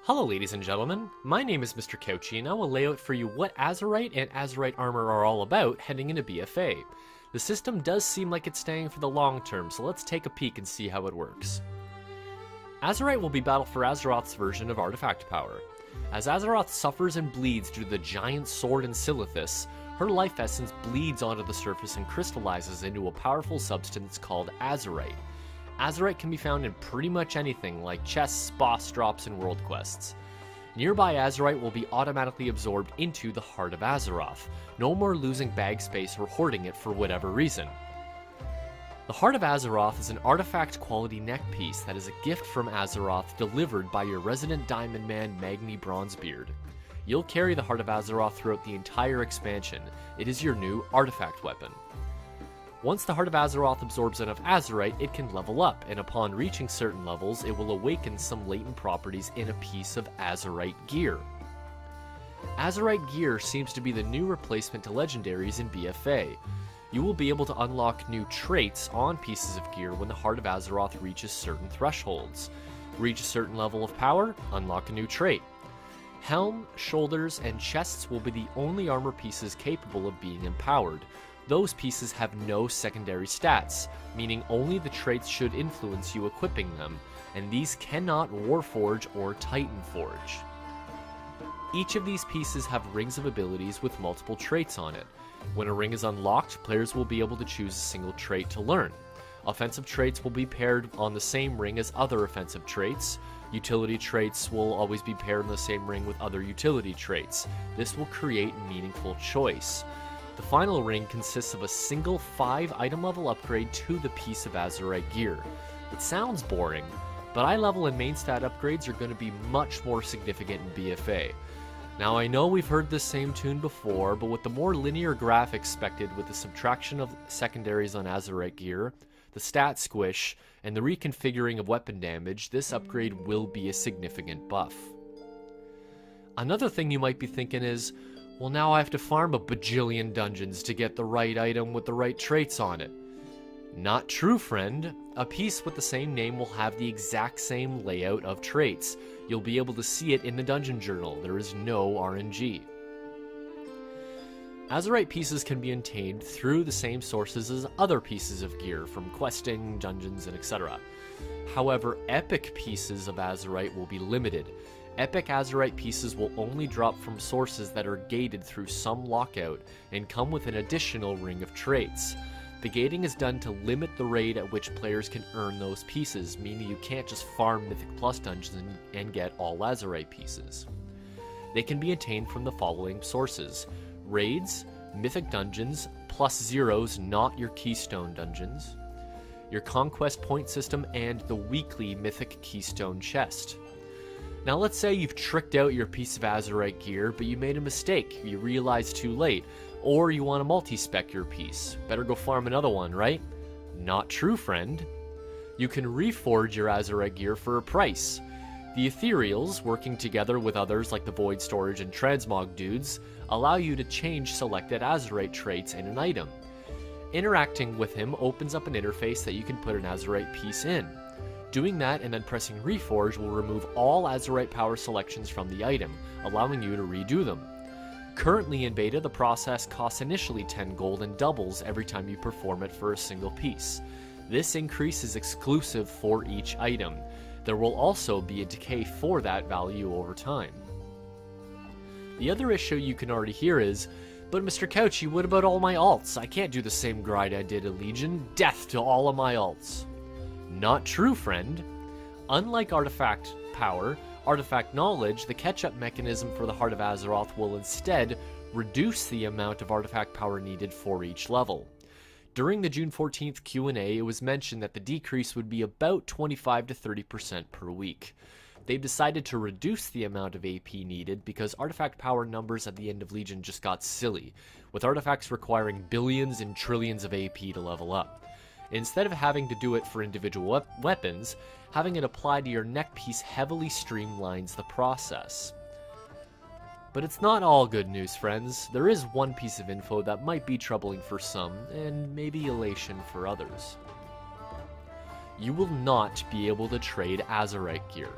Hello ladies and gentlemen, my name is Mr. Couchy and I will lay out for you what Azerite and Azerite armor are all about heading into BFA. The system does seem like it's staying for the long term, so let's take a peek and see how it works. Azerite will be Battle For Azeroth's version of artifact power. As Azeroth suffers and bleeds due to the giant sword in Silithus, her life essence bleeds onto the surface and crystallizes into a powerful substance called Azerite. Azerite can be found in pretty much anything, like chests, boss drops, and world quests. Nearby Azerite will be automatically absorbed into the Heart of Azeroth. No more losing bag space or hoarding it for whatever reason. The Heart of Azeroth is an artifact quality neck piece that is a gift from Azeroth delivered by your resident Diamond Man Magni Bronzebeard. You'll carry the Heart of Azeroth throughout the entire expansion. It is your new artifact weapon. Once the Heart of Azeroth absorbs enough Azerite, it can level up, and upon reaching certain levels, it will awaken some latent properties in a piece of Azerite gear. Azerite gear seems to be the new replacement to legendaries in BFA. You will be able to unlock new traits on pieces of gear when the Heart of Azeroth reaches certain thresholds. Reach a certain level of power, unlock a new trait. Helm, shoulders, and chests will be the only armor pieces capable of being empowered. Those pieces have no secondary stats, meaning only the traits should influence you equipping them, and these cannot Warforge or Titanforge. Each of these pieces have rings of abilities with multiple traits on it. When a ring is unlocked, players will be able to choose a single trait to learn. Offensive traits will be paired on the same ring as other offensive traits. Utility traits will always be paired on the same ring with other utility traits. This will create meaningful choice. The final ring consists of a single 5-item level upgrade to the piece of Azerite gear. It sounds boring, but eye level and main stat upgrades are going to be much more significant in BFA. Now I know we've heard this same tune before, but with the more linear graph expected with the subtraction of secondaries on Azerite gear, the stat squish, and the reconfiguring of weapon damage, this upgrade will be a significant buff. Another thing you might be thinking is, well, now I have to farm a bajillion dungeons to get the right item with the right traits on it. Not true, friend. A piece with the same name will have the exact same layout of traits. You'll be able to see it in the dungeon journal. There is no RNG. Azerite pieces can be obtained through the same sources as other pieces of gear, from questing, dungeons, and etc. However, epic pieces of Azerite will be limited. Epic Azerite pieces will only drop from sources that are gated through some lockout and come with an additional ring of traits. The gating is done to limit the rate at which players can earn those pieces, meaning you can't just farm Mythic Plus dungeons and get all Azerite pieces. They can be obtained from the following sources: raids, Mythic dungeons, +0s, not your Keystone dungeons, your Conquest point system, and the weekly Mythic Keystone chest. Now let's say you've tricked out your piece of Azerite gear, but you made a mistake, you realized too late, or you want to multi-spec your piece. Better go farm another one, right? Not true, friend. You can reforge your Azerite gear for a price. The Ethereals, working together with others like the Void Storage and Transmog dudes, allow you to change selected Azerite traits in an item. Interacting with him opens up an interface that you can put an Azerite piece in. Doing that and then pressing Reforge will remove all Azerite power selections from the item, allowing you to redo them. Currently in beta, the process costs initially 10 gold and doubles every time you perform it for a single piece. This increase is exclusive for each item. There will also be a decay for that value over time. The other issue you can already hear is, but Mr. Couchy, what about all my alts? I can't do the same grind I did at Legion. Death to all of my alts. Not true, friend. Unlike artifact power, artifact knowledge, the catch-up mechanism for the Heart of Azeroth will instead reduce the amount of artifact power needed for each level. During the June 14th Q&A, it was mentioned that the decrease would be about 25 to 30% per week. They've decided to reduce the amount of AP needed because artifact power numbers at the end of Legion just got silly, with artifacts requiring billions and trillions of AP to level up. Instead of having to do it for individual weapons, having it applied to your neck piece heavily streamlines the process. But it's not all good news, friends. There is one piece of info that might be troubling for some, and maybe elation for others. You will not be able to trade Azerite gear.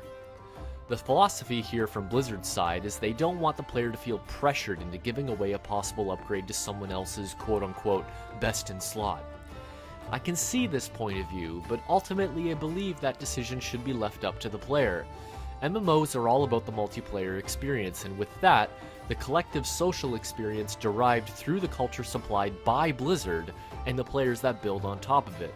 The philosophy here from Blizzard's side is they don't want the player to feel pressured into giving away a possible upgrade to someone else's quote-unquote best in slot. I can see this point of view, but ultimately I believe that decision should be left up to the player. MMOs are all about the multiplayer experience, and with that, the collective social experience derived through the culture supplied by Blizzard and the players that build on top of it.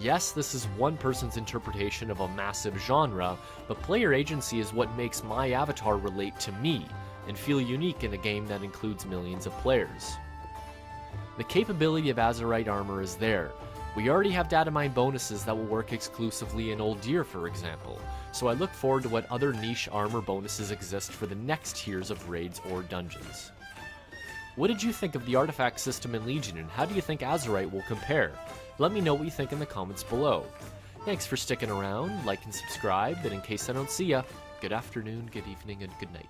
Yes, this is one person's interpretation of a massive genre, but player agency is what makes my avatar relate to me and feel unique in a game that includes millions of players. The capability of Azerite armor is there. We already have data mine bonuses that will work exclusively in Old Deer, for example, so I look forward to what other niche armor bonuses exist for the next tiers of raids or dungeons. What did you think of the artifact system in Legion, and how do you think Azerite will compare? Let me know what you think in the comments below. Thanks for sticking around, like and subscribe, and in case I don't see ya, good afternoon, good evening, and good night.